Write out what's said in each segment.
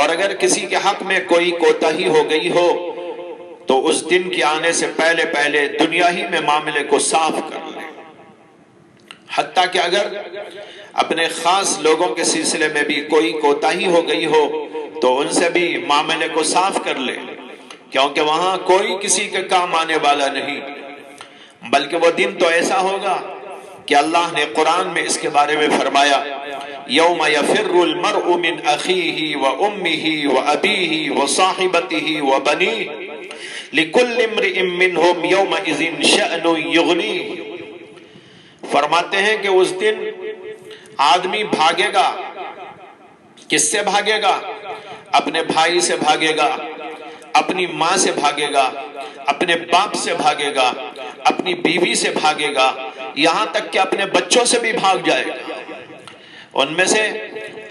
اور اگر کسی کے حق میں کوئی کوتاہی ہو گئی ہو تو اس دن کے آنے سے پہلے پہلے دنیا ہی میں معاملے کو صاف کر لے، حتیٰ کہ اگر اپنے خاص لوگوں کے سلسلے میں بھی کوئی کوتاہی ہو گئی ہو تو ان سے بھی معاملے کو صاف کر لے، کیونکہ وہاں کوئی کسی کے کام آنے والا نہیں، بلکہ وہ دن تو ایسا ہوگا کہ اللہ نے قرآن میں اس کے بارے میں فرمایا یوم یفر المرء من اخیہ وامہ وابیہ وصاحبتہ وبنیہ لکل امرئ منہم یومئذ شأن یغنیہ۔ فرماتے ہیں کہ اس دن آدمی بھاگے گا، کس سے بھاگے گا؟ اپنے بھائی سے بھاگے گا، اپنی ماں سے بھاگے گا، اپنے باپ سے بھاگے گا، اپنی بیوی سے بھاگے گا، یہاں تک کہ اپنے بچوں سے بھی بھاگ جائے گا۔ ان میں سے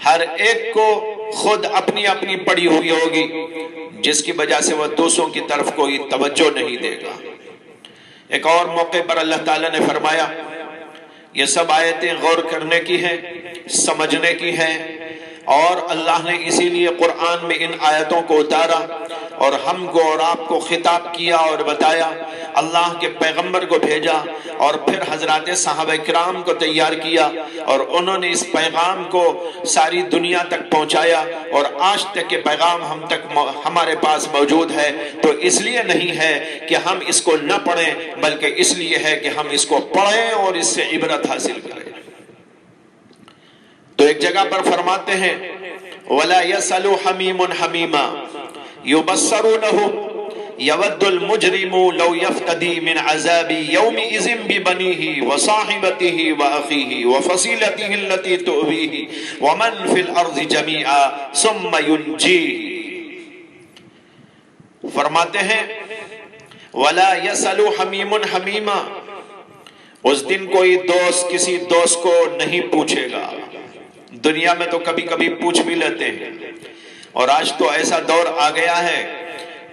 ہر ایک کو خود اپنی اپنی پڑی ہوئی ہوگی، جس کی وجہ سے وہ دوسروں کی طرف کوئی توجہ نہیں دے گا۔ ایک اور موقع پر اللہ تعالیٰ نے فرمایا یہ سب آیتیں غور کرنے کی ہیں، سمجھنے کی ہیں، اور اللہ نے اسی لیے قرآن میں ان آیتوں کو اتارا اور ہم کو اور آپ کو خطاب کیا اور بتایا، اللہ کے پیغمبر کو بھیجا اور پھر حضرات صحابہ کرام کو تیار کیا اور انہوں نے اس پیغام کو ساری دنیا تک پہنچایا، اور آج تک کے پیغام ہمارے پاس موجود ہے۔ تو اس لیے نہیں ہے کہ ہم اس کو نہ پڑھیں، بلکہ اس لیے ہے کہ ہم اس کو پڑھیں اور اس سے عبرت حاصل کریں۔ تو ایک جگہ پر فرماتے ہیں وَلَا يَسَلُ حَمِيمٌ حَمِيمًا يُبَصَّرُونَهُ يَوَدُّ الْمُجْرِمُ لَوْ يَفْتَدِي مِنْ عَذَابِ يَوْمِئِذٍ بِبَنِيهِ وَصَاحِبَتِهِ وَأَخِيهِ وَفَصِيلَتِهِ الَّتِي تُؤْوِيهِ وَمَنْ فِي الْأَرْضِ جَمِيعًا ثُمَّ يُنْجِيهِ۔ فرماتے ہیں وَلَا يَسَلُ حَمِيمٌ حَمِيمًا، اس دن کوئی دوست کسی دوست کو نہیں پوچھے گا۔ دنیا میں تو کبھی کبھی پوچھ بھی لیتے ہیں، اور آج تو ایسا دور آ گیا ہے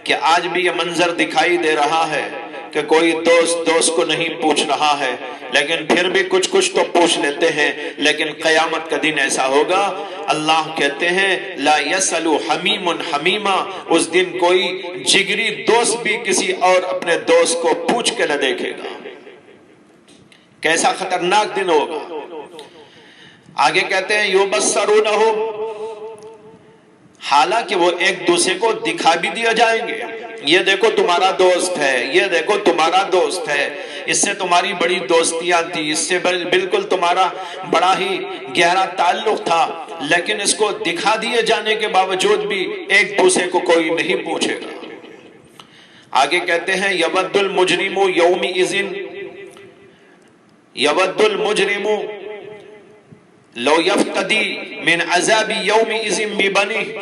کہ آج بھی یہ منظر دکھائی دے رہا ہے کہ کوئی دوست کو نہیں پوچھ رہا ہے، لیکن پھر بھی کچھ تو پوچھ لیتے ہیں۔ لیکن قیامت کا دن ایسا ہوگا، اللہ کہتے ہیں لا یسأل حمیم حمیما، اس دن کوئی جگری دوست بھی کسی اور اپنے دوست کو پوچھ کے نہ دیکھے گا۔ کیسا خطرناک دن ہوگا۔ آگے کہتے ہیں یبصرونہم، حالانکہ وہ ایک دوسرے کو دکھا بھی دیا جائیں گے، یہ دیکھو تمہارا دوست ہے، یہ دیکھو تمہارا دوست ہے، اس سے تمہاری بڑی دوستیاں تھی، اس سے بالکل تمہارا بڑا ہی گہرا تعلق تھا، لیکن اس کو دکھا دیے جانے کے باوجود بھی ایک دوسرے کو کوئی نہیں پوچھے گا۔ آگے کہتے ہیں یود المجرم یومئذ، یود المجرم لو یفتدی من عذاب یومئذ ببنیہ،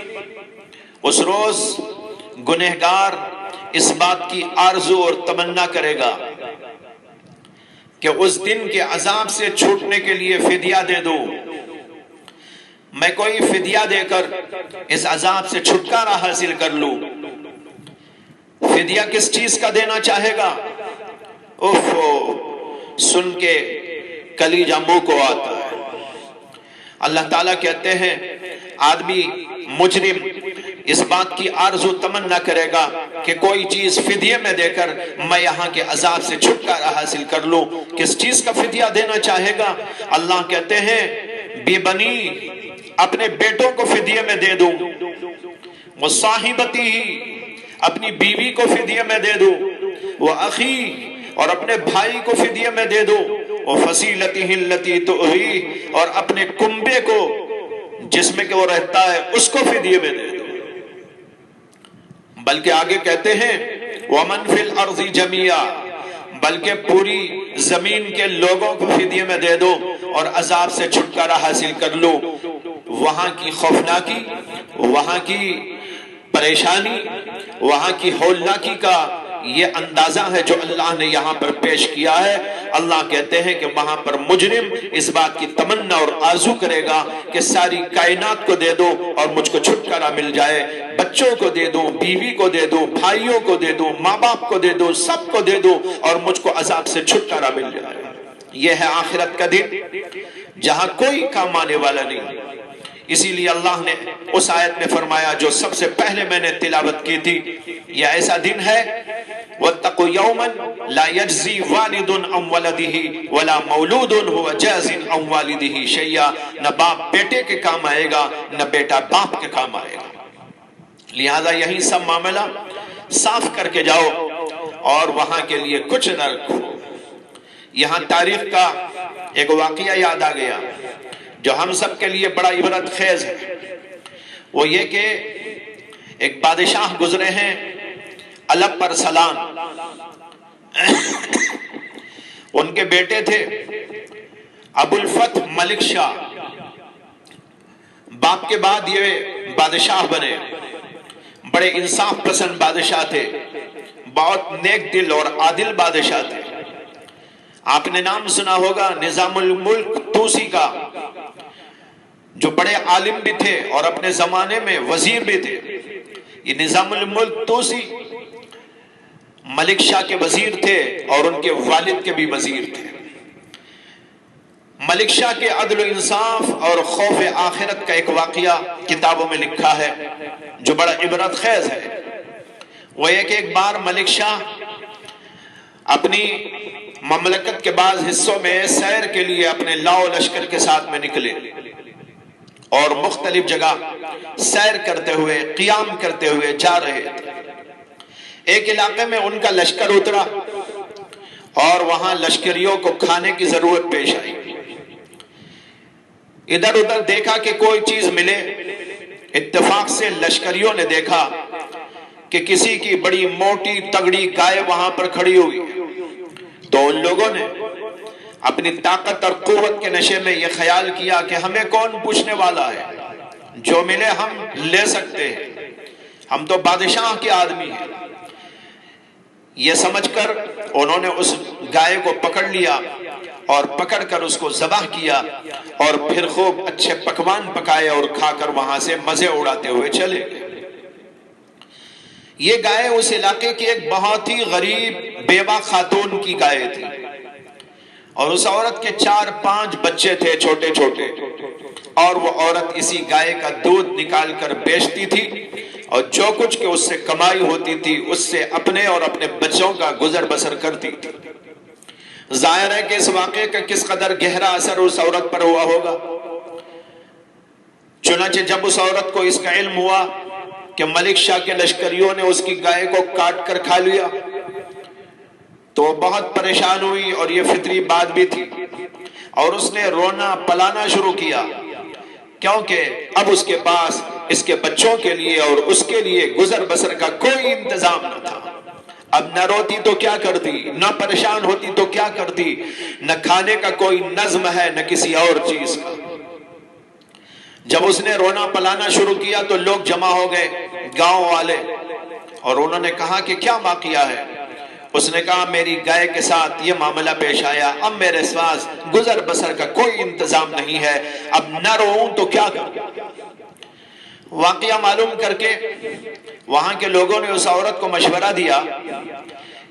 اس روز گنہگار اس بات کی آرزو اور تمنا کرے گا کہ اس دن کے عذاب سے چھوٹنے کے لیے فدیہ دے دوں، میں کوئی فدیہ دے کر اس عذاب سے چھٹکارا حاصل کر لوں۔ فدیہ کس چیز کا دینا چاہے گا؟ سن کے کلیجہ منہ کو آتا ہے۔ اللہ تعالیٰ کہتے ہیں آدمی مجرم اس بات کی آرزو تمنا کرے گا کہ کوئی چیز فدیے میں دے کر میں یہاں کے عذاب سے چھٹکارا حاصل کر لوں۔ کس چیز کا فدیہ دینا چاہے گا؟ اللہ کہتے ہیں بے بنی، اپنے بیٹوں کو فدیے میں دے دوں، وہ صاحبتی، اپنی بیوی کو فدیے میں دے دوں، وہ اخی، اور اپنے بھائی کو فدیے میں دے دوں، وہ فصیلتہ التی تؤویہ، اور اپنے کنبے کو جس میں کہ وہ رہتا ہے اس کو فدیے میں دے دو۔ بلکہ آگے کہتے ہیں وَمَنْ فِي الْأَرْضِ جَمِيعًا، بلکہ پوری زمین کے لوگوں کو فدیے میں دے دو اور عذاب سے چھٹکارا حاصل کر لو۔ وہاں کی خوفناکی، وہاں کی پریشانی، وہاں کی ہولناکی کا یہ اندازہ ہے جو اللہ نے یہاں پر پیش کیا ہے۔ اللہ کہتے ہیں کہ وہاں پر مجرم اس بات کی تمنا اور آرزو کرے گا کہ ساری کائنات کو دے دو اور مجھ کو چھٹکارا مل جائے، بچوں کو دے دو، بیوی کو دے دو، بھائیوں کو دے دو، ماں باپ کو دے دو، سب کو دے دو اور مجھ کو عذاب سے چھٹکارا مل جائے۔ یہ ہے آخرت کا دن جہاں کوئی کام آنے والا نہیں۔ اسی لیے اللہ نے اس آیت میں فرمایا جو سب سے پہلے میں نے تلاوت کی تھی، یہ ایسا دن ہے وَاتَّقُوا يَوْمًا لَا يَجْزِي وَالِدٌ عَنْ وَلَدِهِ وَلَا مَوْلُودٌ هُوَ جَازٍ عَنْ وَالِدِهِ شَيْئًا، نہ باپ بیٹے کے کام آئے گا نہ بیٹا باپ کے کام آئے گا۔ لہذا یہی سب معاملہ صاف کر کے جاؤ اور وہاں کے لیے کچھ نہ رکھو۔ یہاں تاریخ کا ایک واقعہ یاد آ گیا جو ہم سب کے لیے بڑا عبرت خیز ہے، وہ یہ کہ ایک بادشاہ گزرے ہیں علب پر سلام، ان کے بیٹے تھے ابو الفتح ملک شاہ، باپ کے بعد یہ بادشاہ بنے، بڑے انصاف پسند بادشاہ تھے، بہت نیک دل اور عادل بادشاہ تھے۔ آپ نے نام سنا ہوگا نظام الملک توسی کا، جو بڑے عالم بھی تھے اور اپنے زمانے میں وزیر بھی تھے۔ یہ نظام الملک توسی ملک شاہ کے وزیر تھے اور ان کے والد کے بھی وزیر تھے۔ ملک شاہ کے عدل و انصاف اور خوف آخرت کا ایک واقعہ کتابوں میں لکھا ہے جو بڑا عبرت خیز ہے۔ وہ یہ کہ ایک بار ملک شاہ اپنی مملکت کے بعض حصوں میں سیر کے لیے اپنے لاؤ لشکر کے ساتھ میں نکلے اور مختلف جگہ سیر کرتے ہوئے قیام کرتے ہوئے جا رہے تھے۔ ایک علاقے میں ان کا لشکر اترا اور وہاں لشکریوں کو کھانے کی ضرورت پیش آئی۔ ادھر ادھر دیکھا کہ کوئی چیز ملے، اتفاق سے لشکریوں نے دیکھا کہ کسی کی بڑی موٹی تگڑی گائے وہاں پر کھڑی ہوئی، تو ان لوگوں نے اپنی طاقت اور قوت کے نشے میں یہ خیال کیا کہ ہمیں کون پوچھنے والا ہے، جو ملے ہم لے سکتے ہیں، ہم تو بادشاہ کے آدمی ہیں۔ یہ سمجھ کر انہوں نے اس گائے کو پکڑ لیا اور پکڑ کر اس کو ذبح کیا اور پھر خوب اچھے پکوان پکائے اور کھا کر وہاں سے مزے اڑاتے ہوئے چلے گئے۔ یہ گائے اس علاقے کی ایک بہت ہی غریب بیوہ خاتون کی گائے تھی، اور اس عورت کے 4-5 بچے تھے چھوٹے چھوٹے، اور وہ عورت اسی گائے کا دودھ نکال کر بیچتی تھی اور جو کچھ کہ اس سے کمائی ہوتی تھی اس سے اپنے اور اپنے بچوں کا گزر بسر کرتی تھی۔ ظاہر ہے کہ اس واقعے کا کس قدر گہرا اثر اس عورت پر ہوا ہوگا۔ چنانچہ جب اس عورت کو اس کا علم ہوا کہ ملک شاہ کے لشکریوں نے اس کی گائے کو کاٹ کر کھا لیا تو وہ بہت پریشان ہوئی، اور یہ فطری بات بھی تھی، اور اس نے رونا پلانا شروع کیا، کیونکہ اب اس کے پاس اس کے بچوں کے لیے اور اس کے لیے گزر بسر کا کوئی انتظام نہ تھا۔ اب نہ روتی تو کیا کرتی، نہ پریشان ہوتی تو کیا کرتی، نہ کھانے کا کوئی نظم ہے نہ کسی اور چیز کا۔ جب اس نے رونا پلانا شروع کیا تو لوگ جمع ہو گئے، گاؤں والے، اور انہوں نے کہا کہ کیا واقعہ ہے؟ اس نے کہا میری گائے کے ساتھ یہ معاملہ پیش آیا، اب میرے پاس گزر بسر کا کوئی انتظام نہیں ہے، اب نہ روؤں تو کیا کروں؟ واقعہ معلوم کر کے وہاں کے لوگوں نے اس عورت کو مشورہ دیا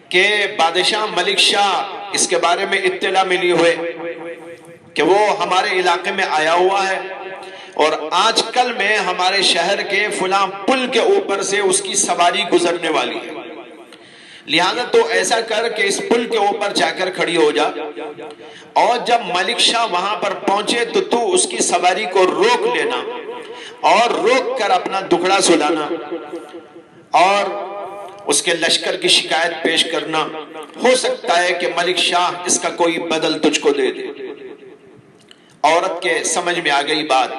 کہ بادشاہ ملک شاہ اس کے بارے میں اطلاع ملی ہوئے کہ وہ ہمارے علاقے میں آیا ہوا ہے، اور آج کل میں ہمارے شہر کے فلاں پل کے اوپر سے اس کی سواری گزرنے والی ہے، لہذا تو ایسا کر کہ اس پل کے اوپر جا کر کھڑی ہو جا، اور جب ملک شاہ وہاں پر پہنچے تو تو اس کی سواری کو روک لینا اور روک کر اپنا دکھڑا سلانا اور اس کے لشکر کی شکایت پیش کرنا، ہو سکتا ہے کہ ملک شاہ اس کا کوئی بدل تجھ کو دے دے۔ عورت کے سمجھ میں آ گئی بات،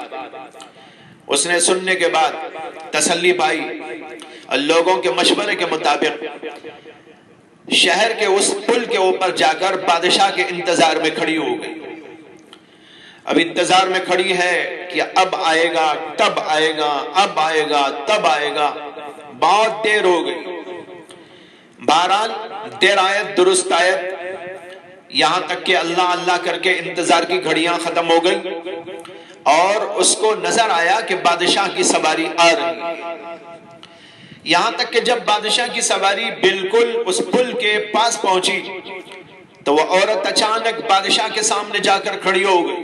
اس نے سننے کے بعد تسلی پائی، لوگوں کے مشورے کے مطابق شہر کے اس پل کے اوپر جا کر بادشاہ کے انتظار میں کھڑی ہو گئی۔ اب انتظار میں کھڑی ہے کہ اب آئے گا، تب آئے گا، اب آئے گا، تب آئے گا، بہت دیر ہو گئی۔ بہرحال دیر آیت درست آیت، یہاں تک کہ اللہ اللہ کر کے انتظار کی گھڑیاں ختم ہو گئی، اور اس کو نظر آیا کہ بادشاہ کی سواری آ رہی، یہاں تک کہ جب بادشاہ کی سواری بالکل اس پل کے پاس پہنچی تو وہ عورت اچانک بادشاہ کے سامنے جا کر کھڑی ہو گئی۔